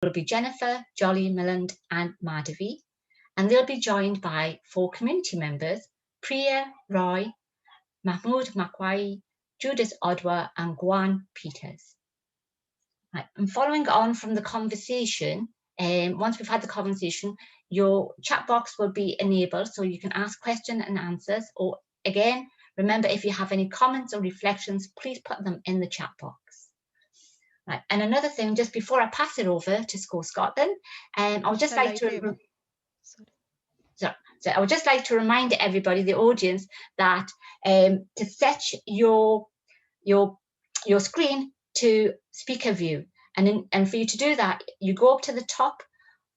will be Jennifer, Jolly, Milland and Madhavi, and they'll be joined by 4 community members, Priya, Roy, Mahmood Makwai, Judith Odwa and Guan Peters. Right. And following on from the conversation, once we've had the conversation, your chat box will be enabled so you can ask questions and answers, or again, remember, if you have any comments or reflections, please put them in the chat box. Right. And another thing, just before I pass it over to Score Scotland, I would just like to... So I would just like to remind everybody, the audience, that to set your screen to speaker view, and for you to do that, you go up to the top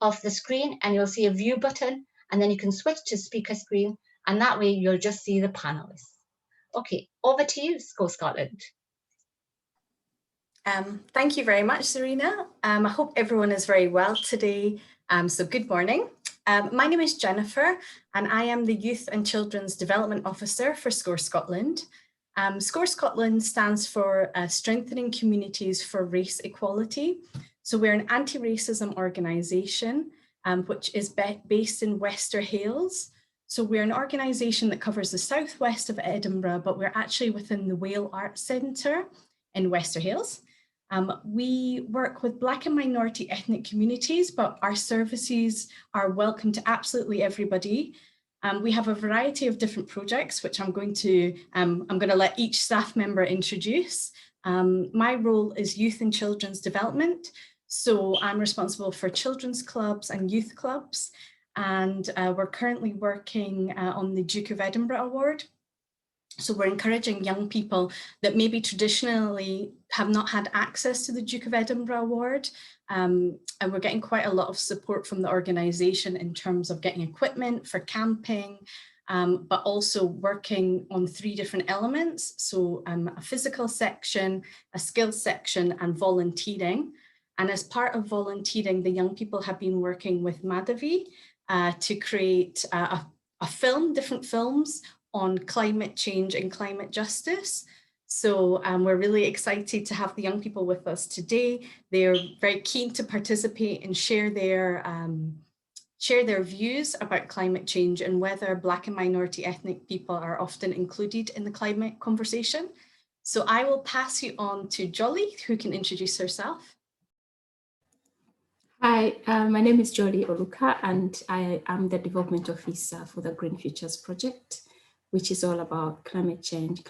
of the screen and you'll see a view button, and then you can switch to speaker screen, and that way you'll just see the panelists. Okay, over to you, Score Scotland. Thank you very much, Serena. I hope everyone is very well today. So good morning. My name is Jennifer, and I am the Youth and Children's Development Officer for SCORE Scotland. SCORE Scotland stands for Strengthening Communities for Race Equality. So we're an anti-racism organisation, which is based in Wester Hailes. So we're an organisation that covers the southwest of Edinburgh, but we're actually within the Whale Arts Centre in Wester Hailes. We work with Black and minority ethnic communities, but our services are welcome to absolutely everybody. We have a variety of different projects, which I'm going to let each staff member introduce. My role is Youth and Children's Development. So I'm responsible for children's clubs and youth clubs. And we're currently working on the Duke of Edinburgh Award. So we're encouraging young people that maybe traditionally have not had access to the Duke of Edinburgh Award. And we're getting quite a lot of support from the organisation in terms of getting equipment for camping, but also working on 3 different elements. So a physical section, a skills section and volunteering. And as part of volunteering, the young people have been working with Madhavi to create a film, different films on climate change and climate justice. So we're really excited to have the young people with us today. They're very keen to participate and share their views about climate change and whether Black and minority ethnic people are often included in the climate conversation. So I will pass you on to Jolly, who can introduce herself. Hi, my name is Jolly Oluka, and I am the Development Officer for the Green Futures Project, which is all about climate change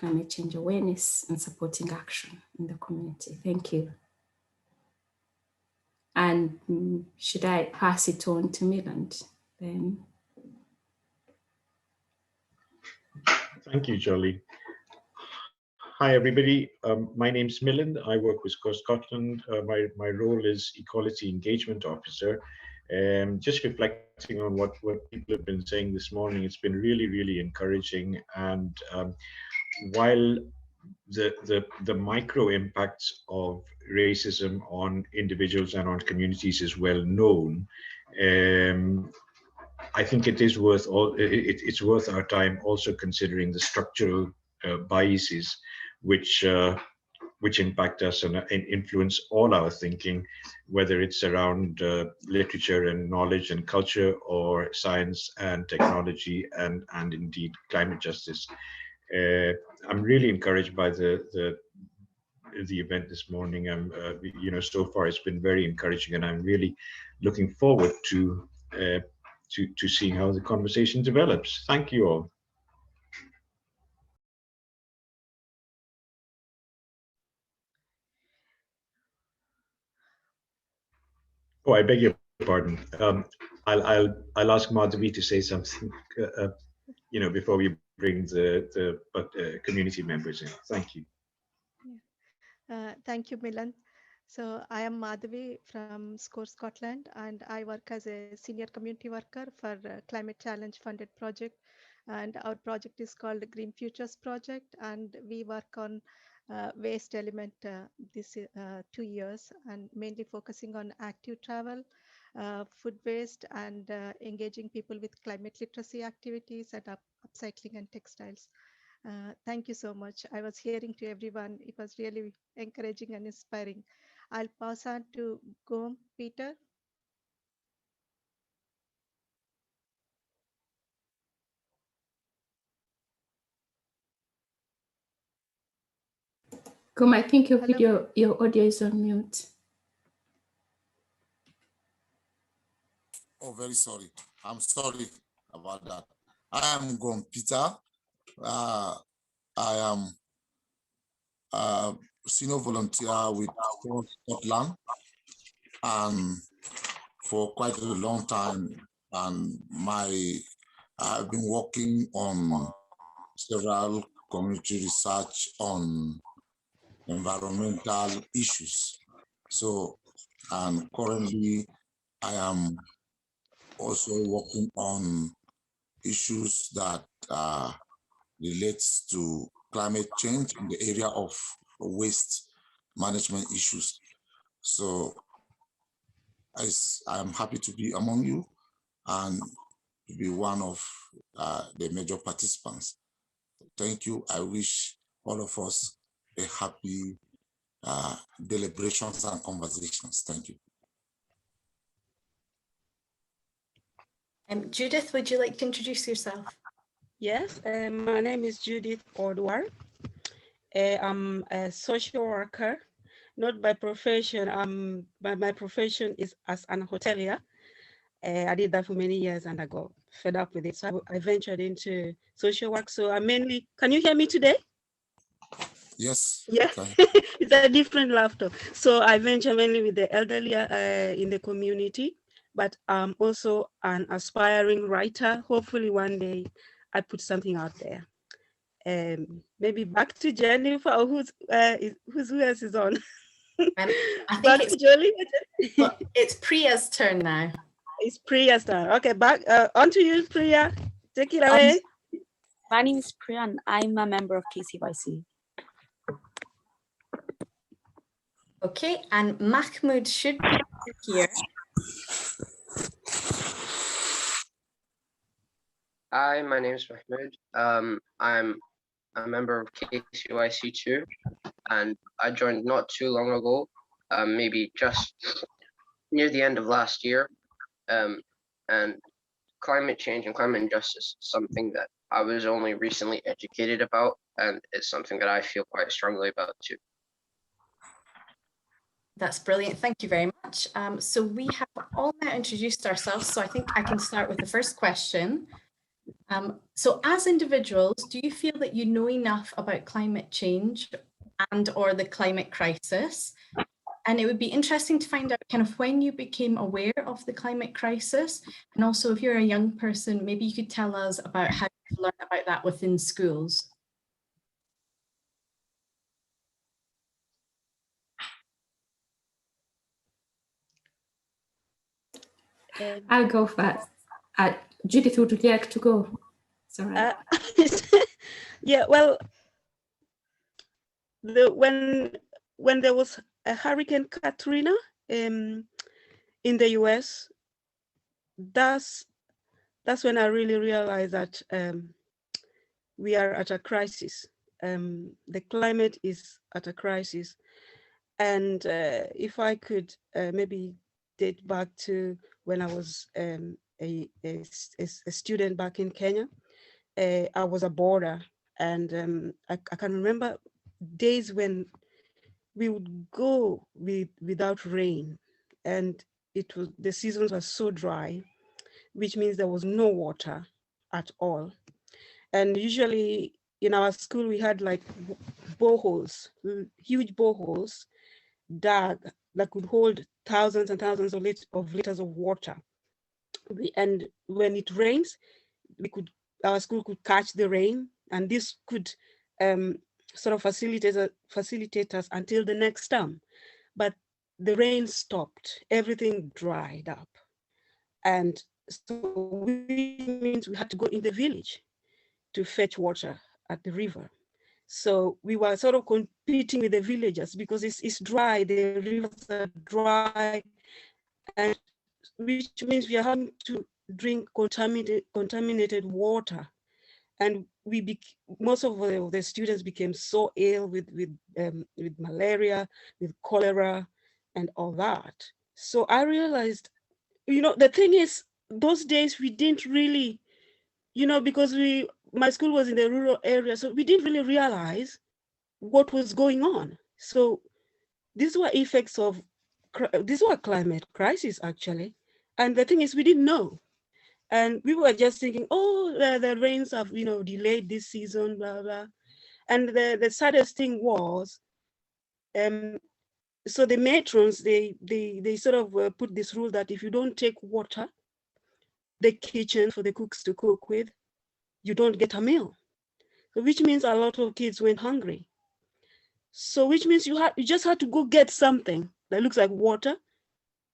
awareness and supporting action in the community. Thank you. And should I pass it on to Milland then? Thank you, Jolly. Hi, everybody. My name's Milland. I work with SCORE Scotland. My role is Equality Engagement Officer. Just reflecting on what people have been saying this morning, it's been really, really encouraging. And while the micro impacts of racism on individuals and on communities is well known, I think it is worth it's worth our time also considering the structural biases which impact us and influence all our thinking, whether it's around literature and knowledge and culture, or science and technology, and indeed climate justice. I'm really encouraged by the event this morning. So far it's been very encouraging, and I'm really looking forward to seeing how the conversation develops. Thank you all. Oh, I beg your pardon. I'll ask Madhavi to say something, before we bring the community members in. Thank you. Thank you, Milland. So I am Madhavi from SCORE Scotland, and I work as a senior community worker for Climate Challenge funded project. And our project is called Green Futures Project, and we work on waste element this 2 years, and mainly focusing on active travel, food waste, and engaging people with climate literacy activities and upcycling and textiles. Thank you so much. I was hearing to everyone. It was really encouraging and inspiring. I'll pass on to Gom Peter. Gom, I think your Hello. video, your audio is on mute. Oh, very sorry. I'm sorry about that. I am Gom Peter. I am a senior volunteer with SCOREscotland, and for quite a long time. And I've been working on several community research on environmental issues. So, and currently I am also working on issues that relates to climate change in the area of waste management issues. So I'm happy to be among you and to be one of the major participants. Thank you. I wish all of us a happy deliberations and conversations. Thank you. Judith, would you like to introduce yourself? Yes, my name is Judith Odwar. I'm a social worker, not by profession. But my profession is as an hotelier. I did that for many years and I got fed up with it. So I ventured into social work. So I mainly, can you hear me today? Yes. Yeah, Okay. it's a different laughter. So I venture mainly with the elderly in the community, but I'm also an aspiring writer. Hopefully one day I put something out there. Maybe back to Jennifer, or who else is on? I think back to Jolie. well, it's Priya's turn now. It's Priya's turn. Okay, back on to you, Priya. Take it away. My name is Priya and I'm a member of KCYC. Okay, and Mahmoud should be here. Hi, my name is Mahmoud. I'm a member of KCYC too, and I joined not too long ago, maybe just near the end of last year. And climate change and climate injustice is something that I was only recently educated about, and it's something that I feel quite strongly about too. That's brilliant. Thank you very much. So we have all now introduced ourselves, so I think I can start with the first question. So as individuals, do you feel that you know enough about climate change and or the climate crisis? And it would be interesting to find out kind of when you became aware of the climate crisis. And also if you're a young person, maybe you could tell us about how you learn about that within schools. I'll go first. Judith, would you like to go? Sorry. Yeah, well, when there was a Hurricane Katrina in the US, that's when I really realized that we are at a crisis. The climate is at a crisis. And if I could maybe date back to when I was a student back in Kenya, I was a boarder, and I can remember days when we would go without rain, and the seasons were so dry, which means there was no water at all. And usually in our school we had like boreholes, huge boreholes dug that could hold thousands and thousands of liters of water. And when it rains, our school could catch the rain, and this could sort of facilitate us until the next term. But the rain stopped, everything dried up. And so which means we had to go in the village to fetch water at the river. So we were sort of competing with the villagers because it's dry, the rivers are dry, and which means we are having to drink contaminated water. And most of the students became so ill with malaria, with cholera, and all that. So I realized, the thing is, those days we didn't really, because my school was in the rural area, so we didn't really realize what was going on. So these were effects of, these were climate crisis actually. And the thing is, we didn't know. And we were just thinking, oh, the rains have, delayed this season, blah, blah. And the saddest thing was, so the matrons, they sort of put this rule that if you don't take water, the kitchen for the cooks to cook with, you don't get a meal. So which means a lot of kids went hungry. So which means you just had to go get something that looks like water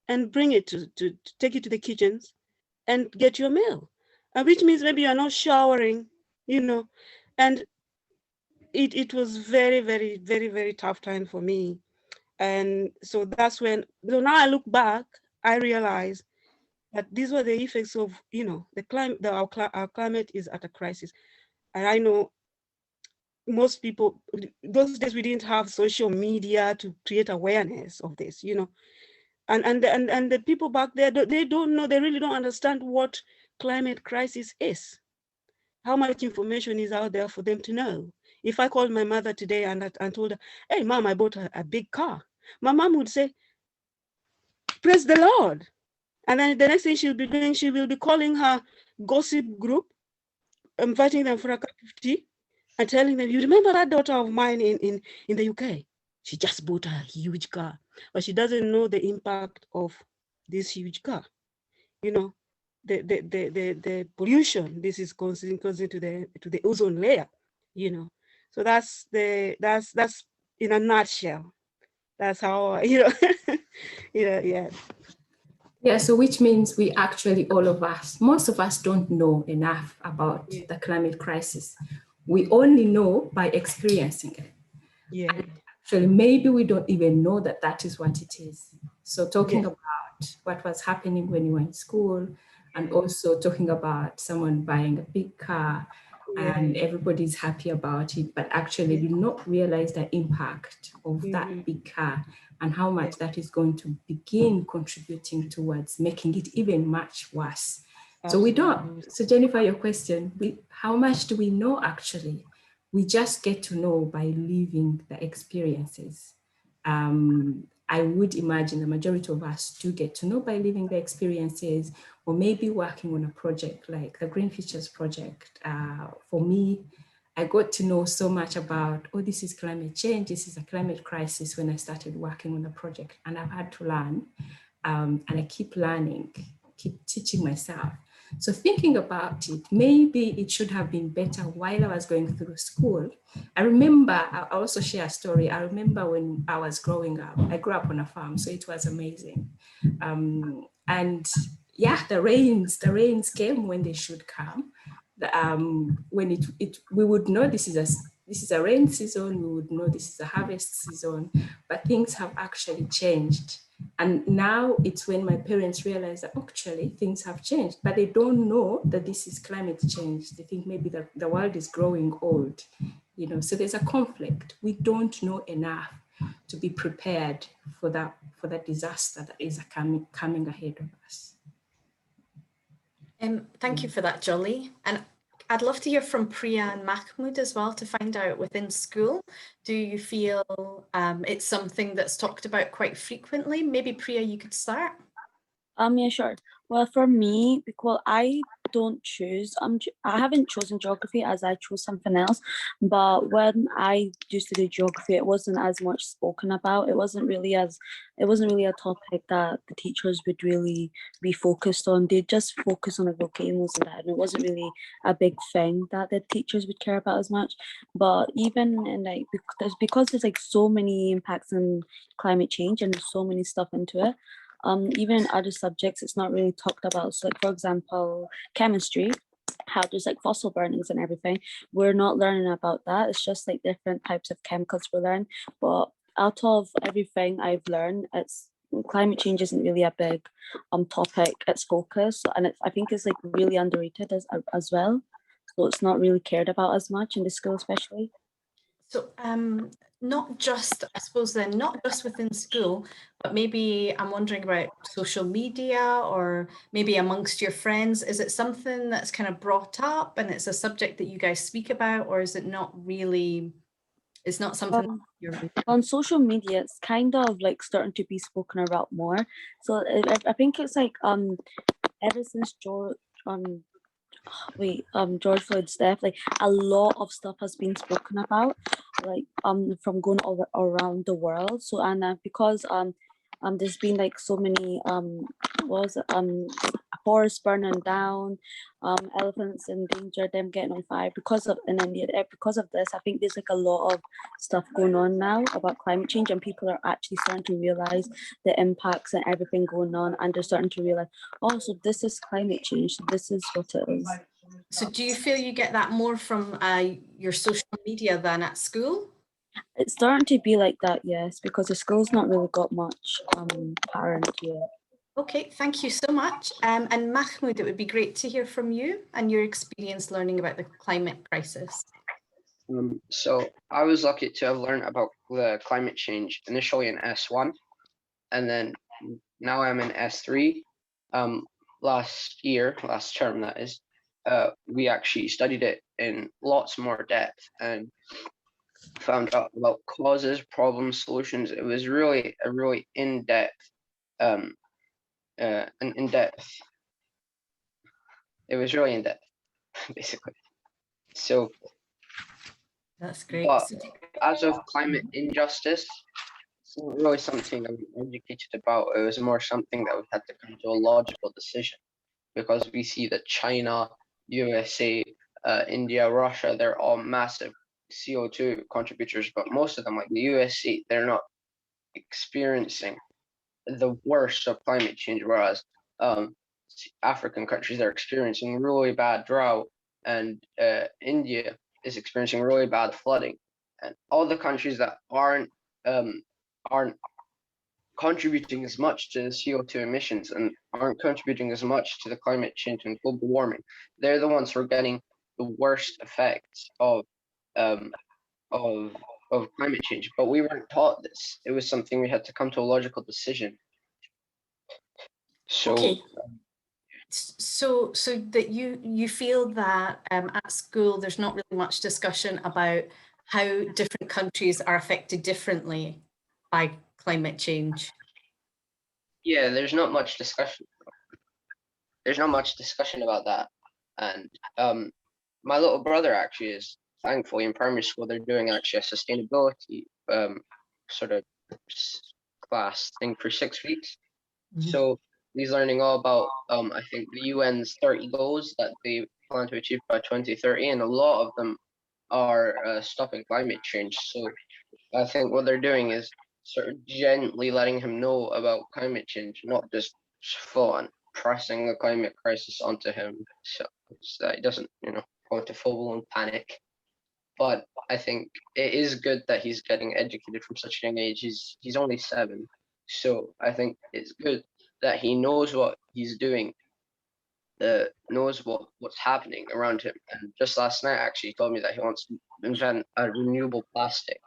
and bring it to take it to the kitchens and get your meal. And which means maybe you're not showering, and it was very, very, very, very tough time for me. And so that's when, so now I look back, I realize that these were the effects of, the climate, our climate is at a crisis. And I know most people, those days we didn't have social media to create awareness of this, and the people back there, they don't know, they really don't understand what climate crisis is, how much information is out there for them to know. If I called my mother today and told her, hey, Mom, I bought a big car, my mom would say, praise the Lord. And then the next thing she'll be doing, she will be calling her gossip group, inviting them for a cup of tea and telling them, you remember that daughter of mine in the UK? She just bought a huge car, but she doesn't know the impact of this huge car. The pollution this is causing to the ozone layer, So that's in a nutshell. That's how, yeah. Yeah, so which means we actually, all of us, most of us don't know enough about the climate crisis. We only know by experiencing it. Yeah. And actually, maybe we don't even know that that is what it is. So talking about what was happening when you were in school, and also talking about someone buying a big car, and everybody's happy about it, but actually did not realize the impact of that big car and how much that is going to begin contributing towards making it even much worse. Absolutely. So we don't, so Jennifer, your question, how much do we know actually? We just get to know by living the experiences. I would imagine the majority of us do get to know by living the experiences, or maybe working on a project like the Green Futures project. For me, I got to know so much about, oh, this is climate change, this is a climate crisis when I started working on the project, and I've had to learn, and I keep learning, keep teaching myself. So thinking about it, maybe it should have been better while I was going through school. I remember, I also share a story. I remember when I was growing up, I grew up on a farm, so it was amazing. And yeah, the rains came when they should come. When we would know this is a rain season, we would know this is a harvest season, but things have actually changed. And now it's when my parents realize that actually things have changed, but they don't know that this is climate change. They think maybe that the world is growing old, so there's a conflict. We don't know enough to be prepared for that disaster that is coming ahead of us. Thank you for that, Jolly. And I'd love to hear from Priya and Mahmoud as well, to find out within school, do you feel it's something that's talked about quite frequently? Maybe Priya, you could start. Yeah, sure. Well, for me, because I don't choose, I haven't chosen geography as I chose something else, but when I used to do geography, it wasn't as much spoken about. It wasn't really a topic that the teachers would really be focused on. They just focus on the volcanoes and that, and it wasn't really a big thing that the teachers would care about as much. But even in because there's like so many impacts on climate change and there's so many stuff into it. Even in other subjects, it's not really talked about. So like, for example, chemistry, how there's like fossil burnings and everything. We're not learning about that. It's just like different types of chemicals we learn. But out of everything I've learned, climate change isn't really a big topic. It's focus, and I think it's like really underrated as well. So it's not really cared about as much in the school, especially. So not just, I suppose then, not just within school, but maybe I'm wondering about social media or maybe amongst your friends. Is it something that's kind of brought up and it's a subject that you guys speak about, or is it not really, it's not something that you're really... On social media, it's kind of like starting to be spoken about more. So I think it's like ever since George Floyd's death, like a lot of stuff has been spoken about, like from going all around the world. So because there's been like so many forests burning down, elephants in danger, them getting on fire in India. Because of this, I think there's like a lot of stuff going on now about climate change, and people are actually starting to realize the impacts and everything going on, and they're starting to realize, oh, so this is climate change. This is what it is. So do you feel you get that more from your social media than at school? It's starting to be like that, yes, because the school's not really got much power into it. Okay, thank you so much. And Mahmoud, it would be great to hear from you and your experience learning about the climate crisis. So I was lucky to have learned about the climate change initially in S1, and then now I'm in S3. Last term that is, we actually studied it in lots more depth and found out about causes, problems, solutions. It was really a really in-depth, it was really in-depth, basically. So that's great. But as of climate injustice, it's not really something I'm educated about. It was more something that we had to come to a logical decision, because we see that China, USA, India, Russia, they're all massive CO2 contributors, but most of them, like the USA, they're not experiencing the worst of climate change, whereas African countries are experiencing really bad drought, and India is experiencing really bad flooding, and all the countries that aren't contributing as much to the CO2 emissions and aren't contributing as much to the climate change and global warming, they're the ones who are getting the worst effects of climate change. But we weren't taught this. It was something we had to come to a logical decision. So okay. So that you feel that at school there's not really much discussion about how different countries are affected differently by climate change? Yeah, there's not much discussion. There's not much discussion about that. And my little brother actually is, thankfully, in primary school, they're doing actually a sustainability sort of class thing for 6 weeks. Mm-hmm. So he's learning all about, I think, the UN's 30 goals that they plan to achieve by 2030, and a lot of them are stopping climate change. So I think what they're doing is sort of gently letting him know about climate change, not just full on pressing the climate crisis onto him, so that he doesn't, go into full-blown panic. But I think it is good that he's getting educated from such a young age. He's only 7, so I think it's good that he knows what he's doing, knows what's happening around him. And just last night, actually, he told me that he wants to invent a renewable plastic.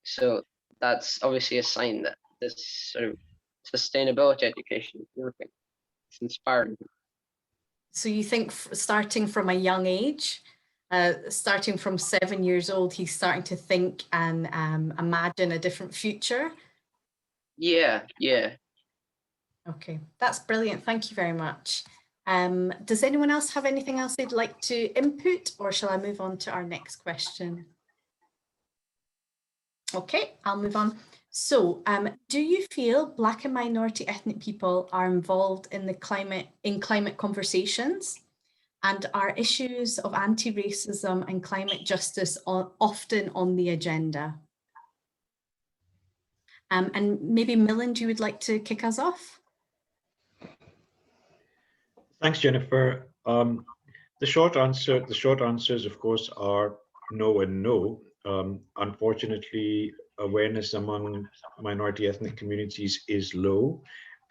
So that's obviously a sign that this sort of sustainability education is working. It's inspiring. So you think starting from a young age, starting from 7 years old, he's starting to think and imagine a different future? Yeah. Okay, that's brilliant. Thank you very much. Does anyone else have anything else they'd like to input, or shall I move on to our next question? Okay, I'll move on. So, do you feel Black and minority ethnic people are involved in climate conversations? And are issues of anti-racism and climate justice often on the agenda? And maybe Milind, you would like to kick us off? Thanks, Jennifer. The short answers, of course, are no and no. Unfortunately, awareness among minority ethnic communities is low,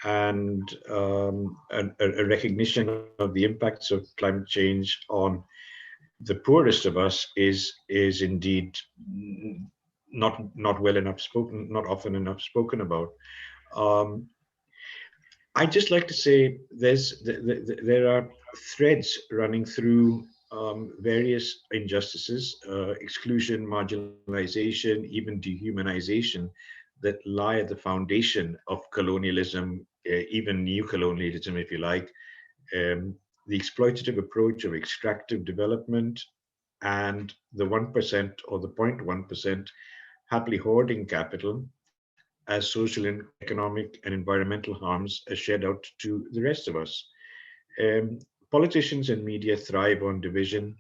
and a recognition of the impacts of climate change on the poorest of us is indeed not well enough spoken, not often enough spoken about. I'd just like to say there are threads running through various injustices, exclusion, marginalization, even dehumanization that lie at the foundation of colonialism, even new colonialism, if you like, the exploitative approach of extractive development, and the 1% or the 0.1% happily hoarding capital as social and economic and environmental harms are shared out to the rest of us. Um, Politicians and media thrive on division,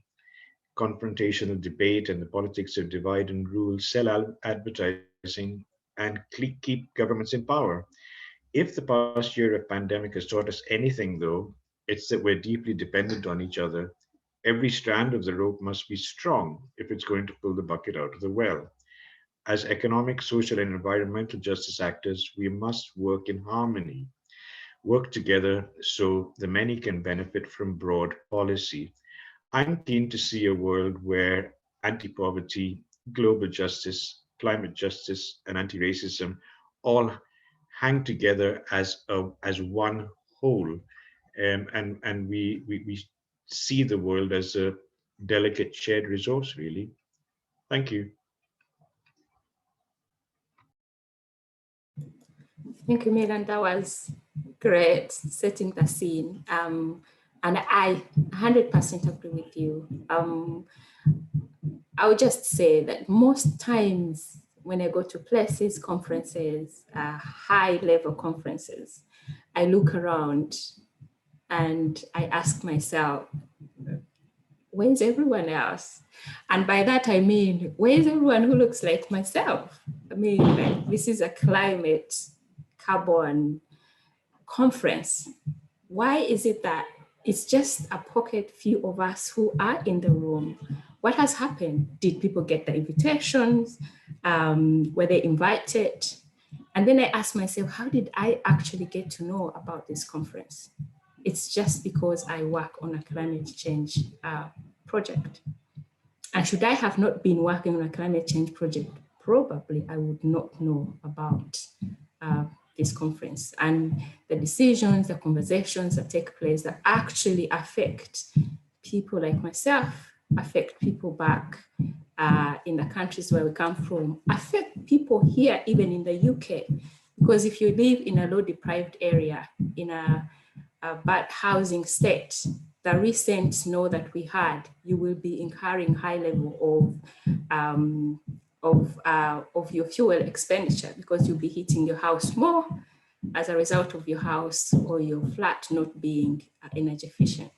confrontational debate, and the politics of divide and rule, sell advertising, and keep governments in power. If the past year of pandemic has taught us anything, though, it's that we're deeply dependent on each other. Every strand of the rope must be strong if it's going to pull the bucket out of the well. As economic, social, and environmental justice actors, we must work in harmony, work together so the many can benefit from broad policy. I'm keen to see a world where anti poverty, global justice, climate justice, and anti racism all hang together as one whole. And we see the world as a delicate shared resource, really. Thank you. Thank you, Milan. That was great, setting the scene. And I 100% agree with you. I would just say that most times when I go to places, conferences, high-level conferences, I look around and I ask myself, where's everyone else? And by that, I mean, where's everyone who looks like myself? I mean, like, this is a climate carbon conference. Why is it that it's just a pocket few of us who are in the room? What has happened? Did people get the invitations? Were they invited? And then I asked myself, how did I actually get to know about this conference? It's just because I work on a climate change project. And should I have not been working on a climate change project, probably I would not know about this conference and the decisions, the conversations that take place that actually affect people like myself, affect people back in the countries where we come from, affect people here, even in the UK. Because if you live in a low deprived area, in a bad housing state, the recent snow that we had, you will be incurring high level of your fuel expenditure because you'll be heating your house more as a result of your house or your flat not being energy efficient.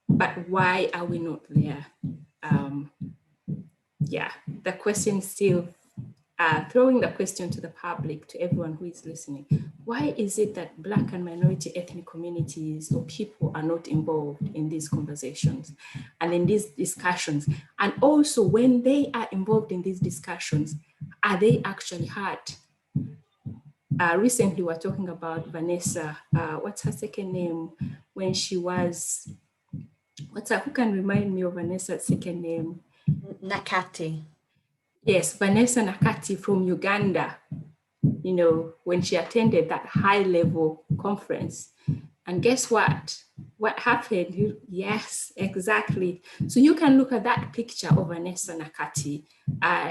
But why are we not there? Yeah, the question still, throwing the question to the public, to everyone who is listening, why is it that Black and minority ethnic communities or people are not involved in these conversations and in these discussions? And also when they are involved in these discussions, are they actually heard? Recently, we're talking about Vanessa, what's her second name? When she was, who can remind me of Vanessa's second name? Nakati. Yes, Vanessa Nakati from Uganda, you know, when she attended that high level conference. And guess what? What happened? Yes, exactly. So you can look at that picture of Vanessa Nakati.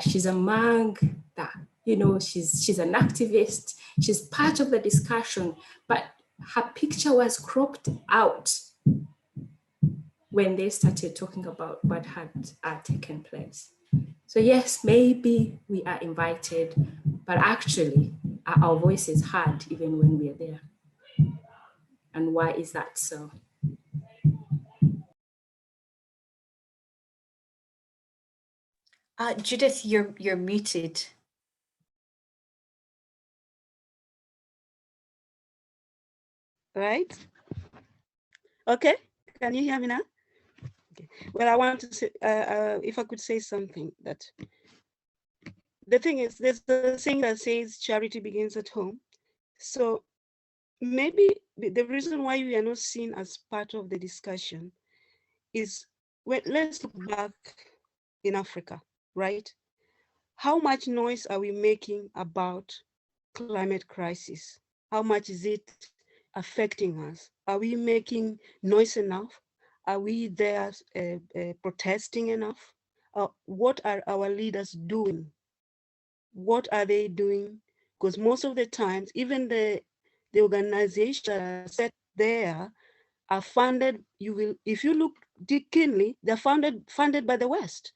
She's among the, you know, she's an activist. She's part of the discussion, but her picture was cropped out when they started talking about what had taken place. So yes, maybe we are invited, but actually our voice is heard even when we are there. And why is that so? Judith, you're muted. Right? Okay, can you hear me now? Okay. Well, I want to say, if I could say something, that the thing is, there's a saying that says charity begins at home. So maybe the reason why we are not seen as part of the discussion is, let's look back in Africa, right? how much noise are we making about climate crisis? How much is it affecting us? Are we making noise enough? Are we there protesting enough? What are our leaders doing? What are they doing? Because most of the times, even the organizations that are set there are funded. If you look keenly, they're funded by the West.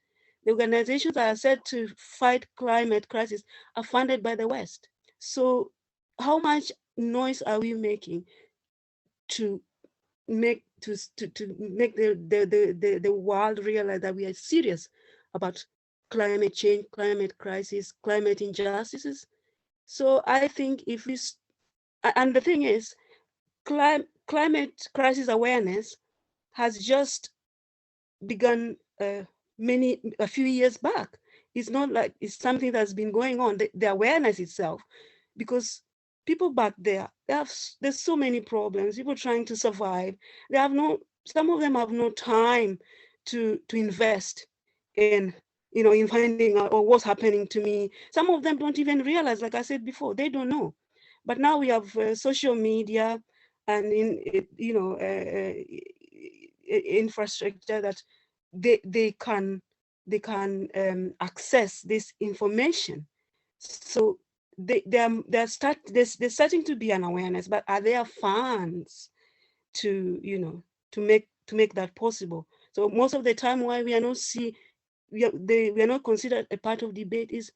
The organizations that are set to fight climate crisis are funded by the West. So how much noise are we making to make the world realize that we are serious about climate change, climate crisis, climate injustices? So I think if we, and the thing is, climate crisis awareness has just begun a few years back. It's not like it's something that's been going on, the awareness itself, because people back there's so many problems, people trying to survive. Some of them have no time to invest in, in finding out what's happening to me. Some of them don't even realize, like I said before, they don't know. But now we have social media and infrastructure that they can access this information. So there's starting to be an awareness, but are there funds to make that possible? So most of the time, why we are not considered a part of debate is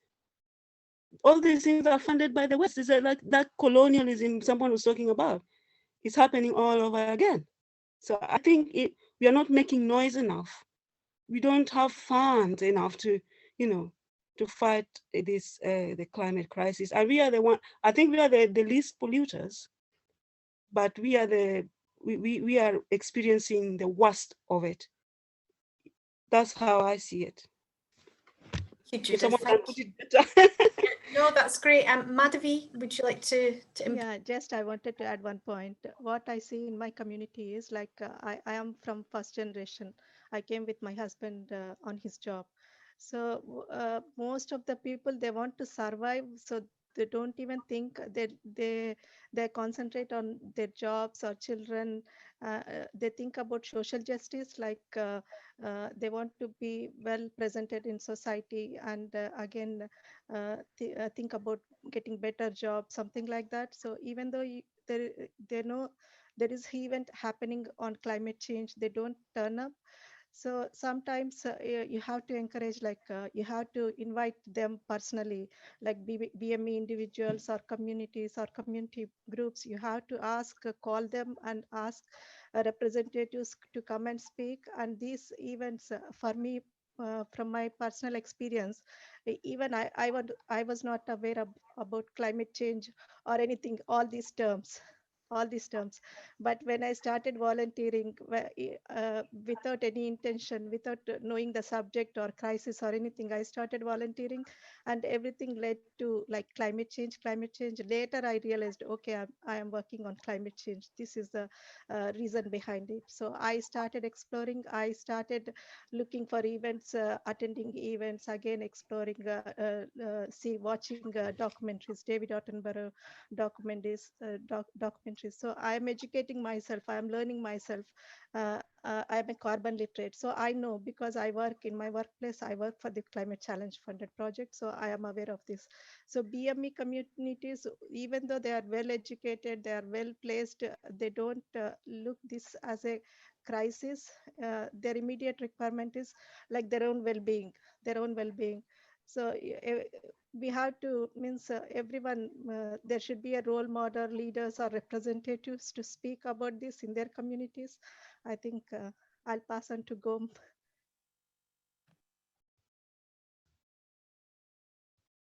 all these things are funded by the West. It's like that colonialism someone was talking about. It's happening all over again. So I think we are not making noise enough. We don't have funds enough to fight this the climate crisis. And we are the one. I think we are the least polluters, but we are experiencing the worst of it. That's how I see it. Judith, Someone can put it better. No, that's great. Madhavi, would you like to Yeah, just I wanted to add one point. What I see in my community is like I am from first generation. I came with my husband on his job. So most of the people, they want to survive, so they don't even think they concentrate on their jobs or children. They think about social justice, like they want to be well presented in society, and again think about getting better job, something like that. So even though they know there is event happening on climate change, they don't turn up. So sometimes you have to encourage, like you have to invite them personally, like BME individuals or communities or community groups. You have to call them and ask representatives to come and speak. And these events, for me, from my personal experience, even I was not aware about climate change or anything, all these terms. But when I started volunteering without any intention, without knowing the subject or crisis or anything, I started volunteering, and everything led to like climate change. Later I realized, okay, I am working on climate change. This is the reason behind it. So I started exploring. I started looking for events, attending events, again exploring, watching documentaries, David Attenborough documentaries. So I am educating myself, I am learning myself. I am a carbon literate, so I know, because I work in my workplace, I work for the Climate Challenge funded project, so I am aware of this. So BME communities, even though they are well educated, they are well placed, they don't look this as a crisis. Their immediate requirement is like their own well-being. So we have to everyone, there should be a role model, leaders or representatives to speak about this in their communities. I think I'll pass on to Gom.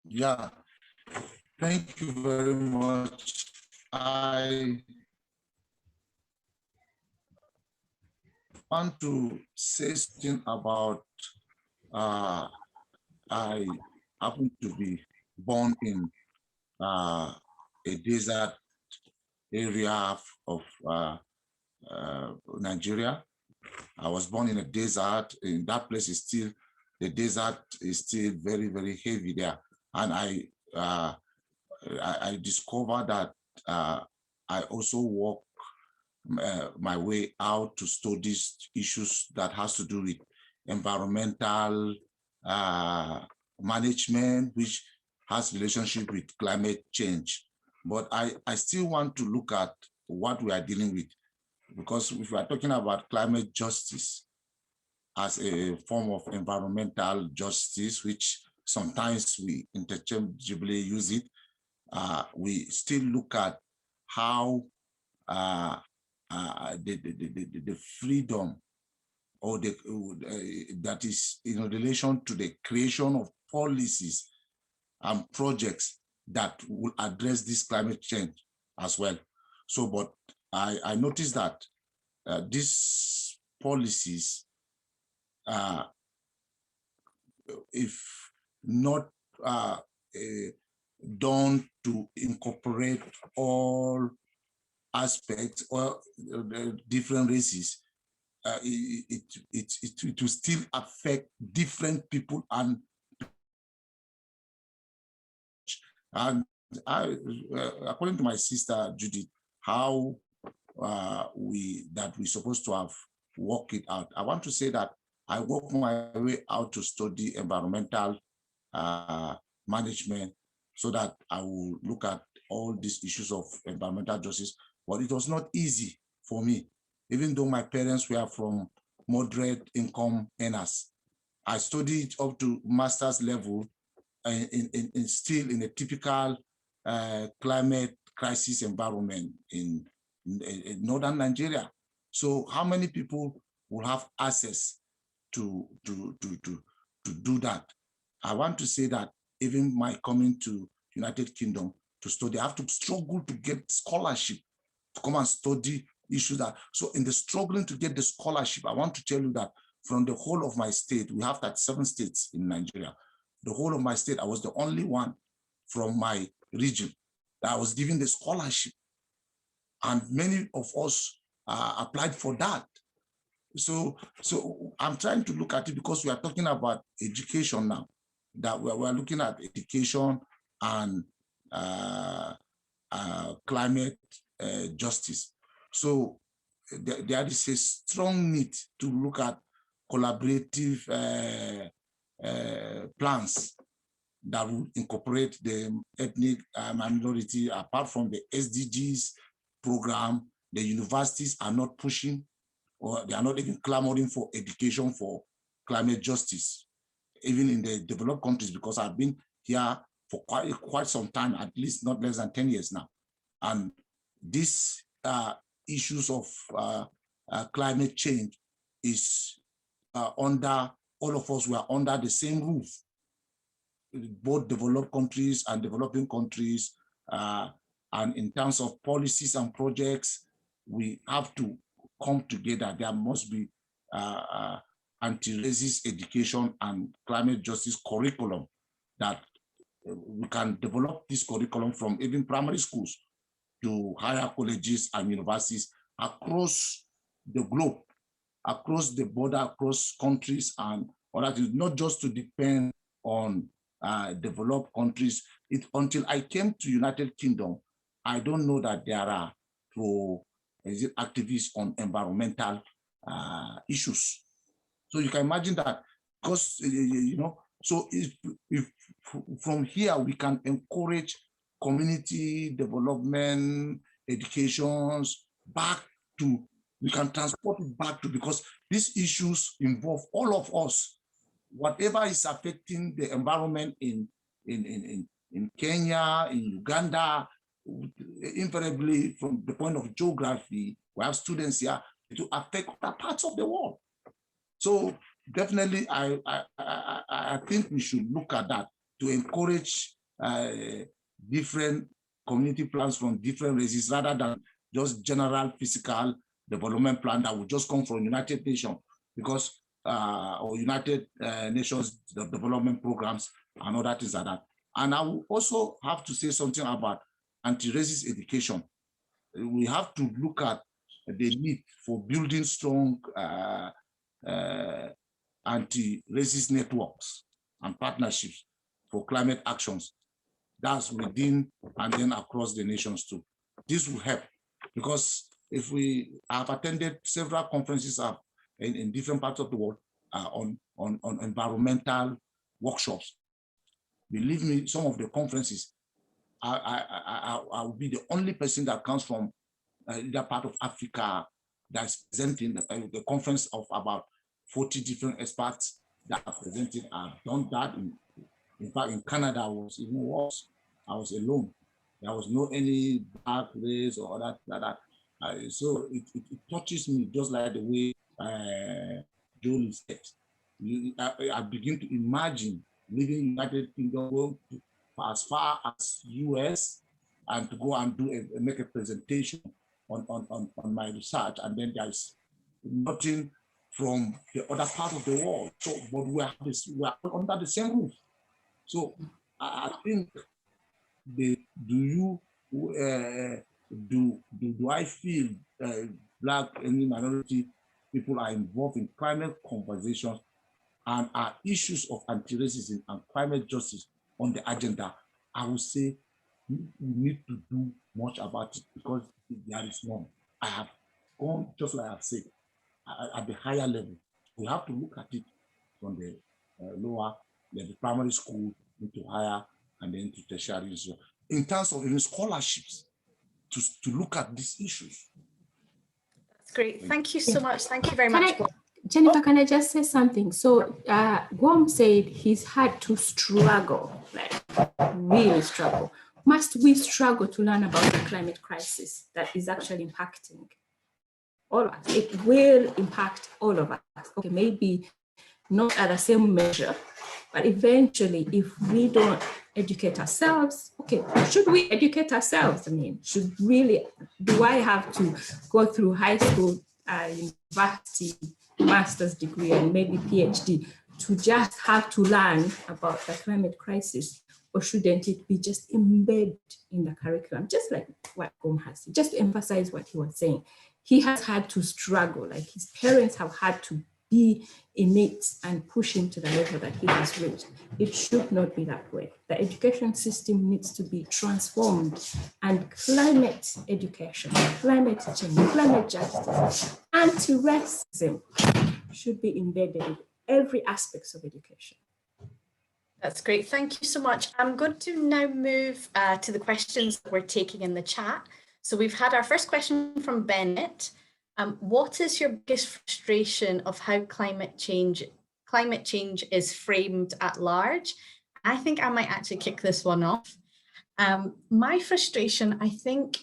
Yeah, thank you very much. I want to say something about I happen to be born in a desert area of Nigeria. I was born in a desert, and that place is still the desert is still very, very heavy there. And I discovered that I also walk my way out to study issues that has to do with environmental management, which has relationship with climate change. But I still want to look at what we are dealing with, because if we are talking about climate justice as a form of environmental justice, which sometimes we interchangeably use it, we still look at how the freedom or that is in relation to the creation of policies and projects that will address this climate change as well. So, but I noticed that these policies, if not done to incorporate all aspects or different races, it will still affect different people. And according to my sister Judith, how we're supposed to have worked it out. I want to say that I worked my way out to study environmental management so that I will look at all these issues of environmental justice. But it was not easy for me, even though my parents were from moderate income earners. I studied up to master's level still in a typical climate crisis environment in northern Nigeria. So how many people will have access to do that? I want to say that even my coming to United Kingdom to study, I have to struggle to get scholarship to come and study issues that. So in the struggling to get the scholarship, I want to tell you that from the whole of my state, we have 37 states in Nigeria. The whole of my state, I was the only one from my region that was given the scholarship. And many of us applied for that. So I'm trying to look at it because we are talking about education now, that we're looking at education and climate justice. So there is a strong need to look at collaborative plans that will incorporate the ethnic minority. Apart from the SDGs program, the universities are not pushing, or they are not even clamoring for education for climate justice, even in the developed countries, because I've been here for quite some time, at least not less than 10 years now. And these issues of climate change is under, all of us, we are under the same roof, both developed countries and developing countries. And in terms of policies and projects, we have to come together. There must be anti-racist education and climate justice curriculum that we can develop this curriculum from even primary schools to higher colleges and universities across the globe, across the border, across countries and other things, not just to depend on developed countries. Until I came to United Kingdom, I don't know that there are activists on environmental issues. So you can imagine that, because, so if from here we can encourage community development, educations back to, we can transport it back to, because these issues involve all of us. Whatever is affecting the environment in Kenya, in Uganda, invariably from the point of geography, we have students here to affect other parts of the world. So definitely, I think we should look at that to encourage different community plans from different races, rather than just general physical development plan that would just come from United Nations, because or United Nations development programs and other things like that. And I will also have to say something about anti-racist education. We have to look at the need for building strong anti-racist networks and partnerships for climate actions. That's within and then across the nations too. This will help because if we have attended several conferences in different parts of the world on environmental workshops. Believe me, some of the conferences, I will be the only person that comes from that part of Africa that's presenting the conference of about 40 different experts that are presented. I've done that. In fact, in Canada, I was even worse. I was alone. There was no any black race or that. So it touches me just like the way Jolie said. I begin to imagine living United Kingdom as far as US and to go and make a presentation on my research, and then there's nothing from the other part of the world. So, but we are under the same roof. So I think do I feel Black and minority people are involved in climate conversations and are issues of anti-racism and climate justice on the agenda? I would say we need to do much about it because there is none. I have gone, just like I've said, at the higher level. We have to look at it from the lower level, primary school into higher and then to tertiary as well. In terms of even scholarships to look at these issues. That's great. Thank you so much. Thank you very much. Jennifer, can I just say something? So Guam said he's had to struggle, like really struggle. Must we struggle to learn about the climate crisis that is actually impacting all of us? It will impact all of us. Okay, maybe not at the same measure, but eventually if we don't educate ourselves, okay, should we educate ourselves? I mean, do I have to go through high school, university, master's degree, and maybe PhD to just have to learn about the climate crisis? Or shouldn't it be just embedded in the curriculum, just like what Gom has, just to emphasize what he was saying? He has had to struggle, like his parents have had to be in it and push him to the level that he has reached. It should not be that way. The education system needs to be transformed, and climate education, climate change, climate justice, anti-racism should be embedded in every aspect of education. That's great. Thank you so much. I'm going to now move to the questions that we're taking in the chat. So we've had our first question from Bennett. What is your biggest frustration of how climate change is framed at large? I think I might actually kick this one off. My frustration, I think,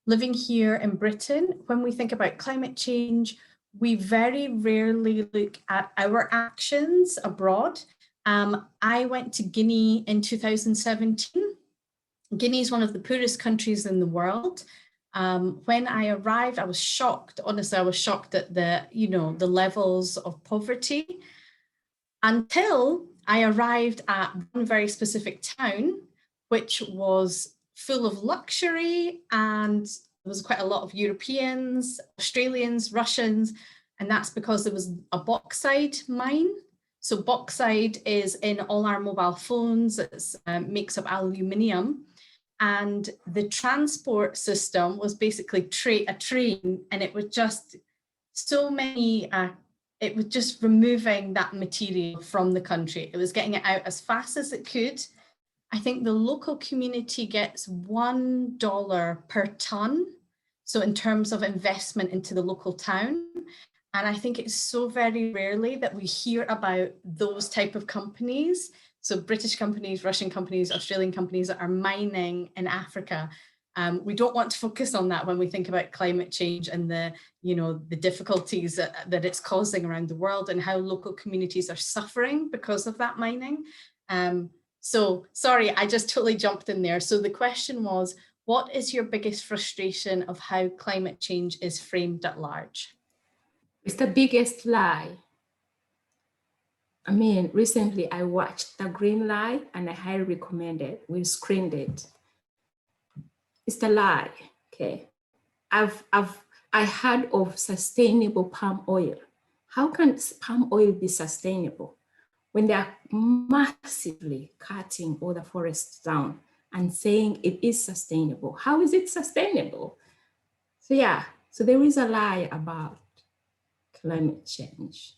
living here in Britain, when we think about climate change, we very rarely look at our actions abroad. I went to Guinea in 2017. Guinea is one of the poorest countries in the world. When I arrived, I was shocked. Honestly, I was shocked at the levels of poverty, until I arrived at one very specific town, which was full of luxury, and there was quite a lot of Europeans, Australians, Russians, and that's because there was a bauxite mine. So bauxite is in all our mobile phones. It makes up aluminium. And the transport system was basically a train, and it was just so many, it was just removing that material from the country. It was getting it out as fast as it could. I think the local community gets $1 per ton. So in terms of investment into the local town. And I think it's so very rarely that we hear about those type of companies. So British companies, Russian companies, Australian companies that are mining in Africa. We don't want to focus on that when we think about climate change and the difficulties that it's causing around the world, and how local communities are suffering because of that mining. So sorry, I just totally jumped in there. So the question was, what is your biggest frustration of how climate change is framed at large? It's the biggest lie. I mean, recently I watched The Green Lie, and I highly recommend it. We screened it. It's the lie, okay? I heard of sustainable palm oil. how can palm oil be sustainable when they are massively cutting all the forests down and saying it is sustainable? How is it sustainable? So yeah, so there is a lie about climate change.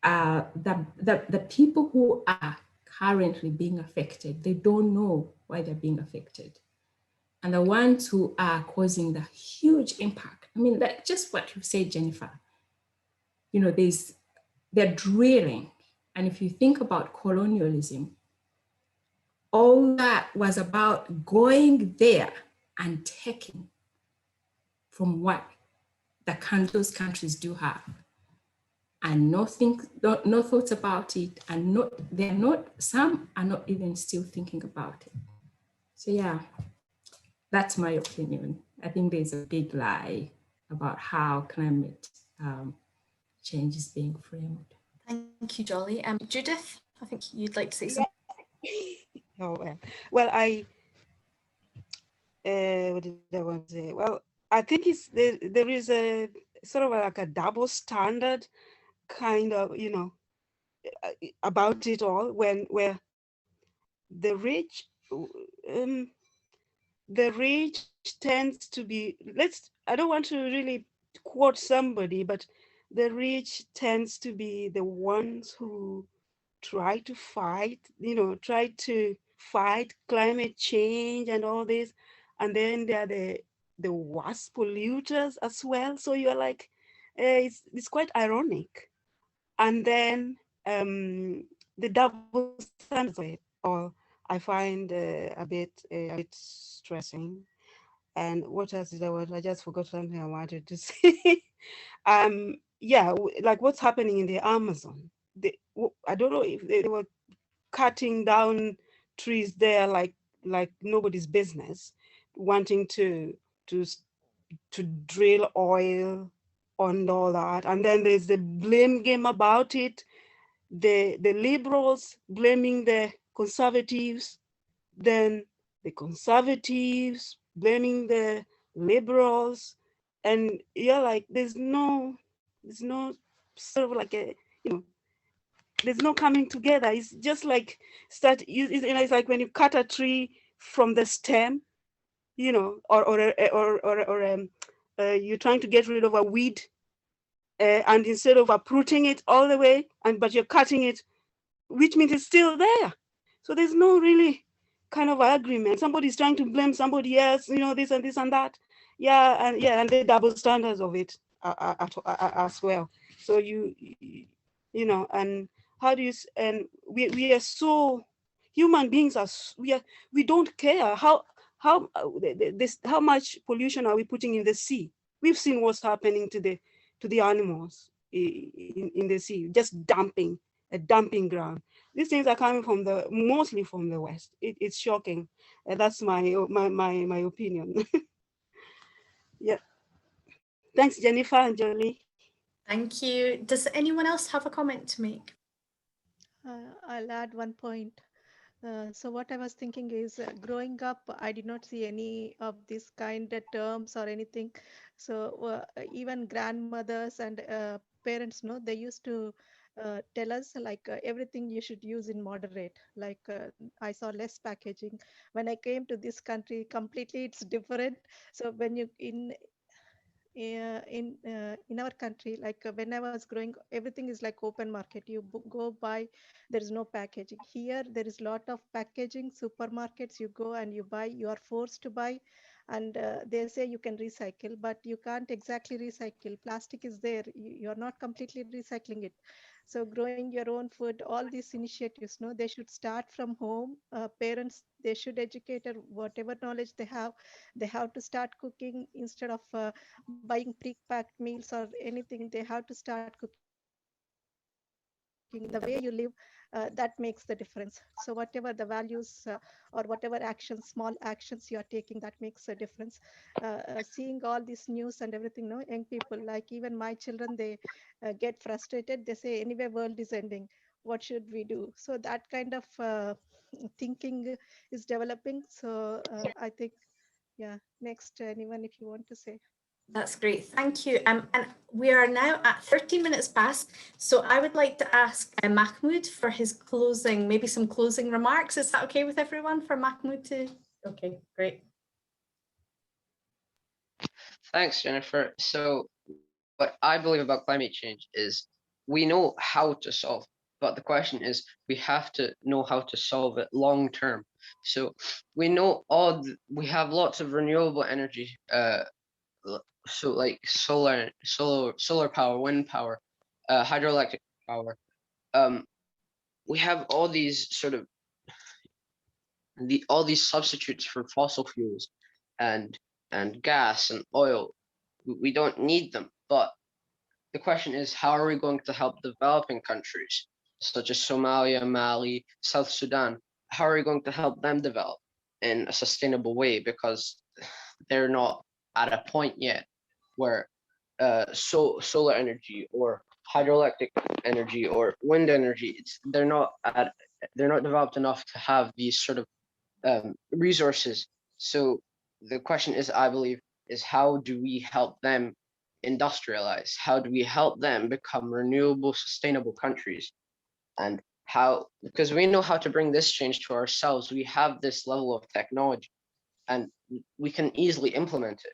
The people who are currently being affected, they don't know why they're being affected. And the ones who are causing the huge impact, I mean, like just what you said, Jennifer, you know, they're drilling. And if you think about colonialism, all that was about going there and taking from what those countries do have, and no thoughts about it, and some are not even still thinking about it. So yeah, that's my opinion. I think there's a big lie about how climate change is being framed. Thank you, Jolly. Judith, I think you'd like to say something. Oh, well, what did I want to say? Well, I think there is a sort of like a double standard kind of, you know, about it all, where the rich tends to be, I don't want to really quote somebody, but the rich tends to be the ones who try to fight climate change and all this, and then they are the worst polluters as well. So you're like, it's quite ironic. And then the double standards of it all, I find a bit stressing. And what else did I just forgot something I wanted to say. Yeah, like what's happening in the Amazon. I don't know if they were cutting down trees there like nobody's business, wanting to drill oil on all that. And then there's the blame game about it. The liberals blaming the conservatives, then the conservatives blaming the liberals, and you're like, there's no sort of like a, you know, there's no coming together. It's just like it's like when you cut a tree from the stem, you know, or you're trying to get rid of a weed, and instead of uprooting it all the way, but you're cutting it, which means it's still there. So there's no really kind of agreement. Somebody's trying to blame somebody else, you know, this and this and that. Yeah, and the double standards of it as well. So you know, and how do you, and we are so, human beings are, we don't care how much pollution are we putting in the sea. We've seen what's happening to the animals in the sea, just dumping, a dumping ground. These things are coming mostly from the West. It's shocking. That's my opinion. Yeah. Thanks, Jennifer and Jolie. Thank you. Does anyone else have a comment to make? I'll add one point. So what I was thinking is, growing up, I did not see any of these kind of terms or anything. So even grandmothers and parents, no, they used to tell us like everything you should use in moderate. Like I saw less packaging. When I came to this country, completely it's different. So when you in our country, like when I was growing, everything is like open market. You go buy, there is no packaging. Here there is lot of packaging. Supermarkets, you go and you buy, you are forced to buy, and they say you can recycle, but you can't exactly recycle. Plastic is there, you're not completely recycling it. So growing your own food, all these initiatives, no, they should start from home. Parents, they should educate, or whatever knowledge they have to start cooking instead of buying pre-packed meals or anything. They have to start cooking. The way you live, that makes the difference. So whatever the values or whatever actions, small actions you are taking, that makes a difference. Seeing all this news and everything, no, young people, like even my children, they get frustrated. They say, anyway, world is ending, what should we do? So that kind of thinking is developing. So I think, yeah, next, anyone, if you want to say. That's great, thank you. And we are now at 13 minutes past, so I would like to ask Mahmoud for his closing, maybe some closing remarks. Is that okay with everyone for Mahmoud to? Okay, great. Thanks, Jennifer. So what I believe about climate change is we know how to solve it, but the question is we have to know how to solve it long term. So we know we have lots of renewable energy, so like solar power, wind power, hydroelectric power. We have all these sort of all these substitutes for fossil fuels and gas and oil. We don't need them, but the question is, how are we going to help developing countries such as Somalia, Mali, South Sudan? How are we going to help them develop in a sustainable way? Because they're not at a point yet where solar energy or hydroelectric energy or wind energy, they're not developed enough to have these sort of resources. So the question is, I believe, is how do we help them industrialize? How do we help them become renewable, sustainable countries? And how, because we know how to bring this change to ourselves, we have this level of technology and we can easily implement it,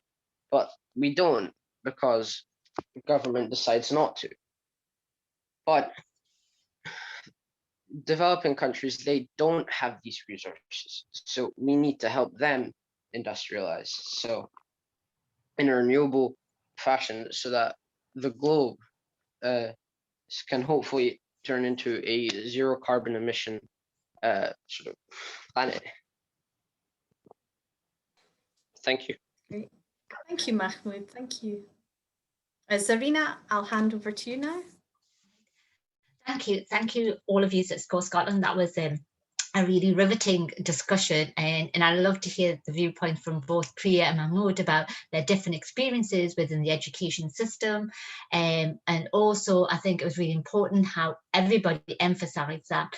but we don't because the government decides not to. But developing countries, they don't have these resources. So we need to help them industrialize. So in a renewable fashion so that the globe can hopefully turn into a zero carbon emission sort of planet. Thank you. Great. Thank you, Mahmoud. Thank you. Zarina, I'll hand over to you now. Thank you, all of you at SCORE Scotland. That was a really riveting discussion, and I love to hear the viewpoint from both Priya and Mahmoud about their different experiences within the education system. And also, I think it was really important how everybody emphasised that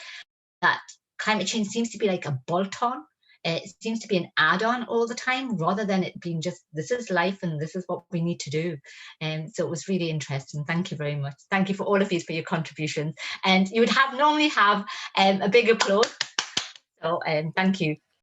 climate change seems to be like a bolt-on. It seems to be an add-on all the time, rather than it being just, this is life and this is what we need to do. And so it was really interesting. Thank you very much. Thank you for all of these for your contributions. And you would normally have a big applause. So thank you.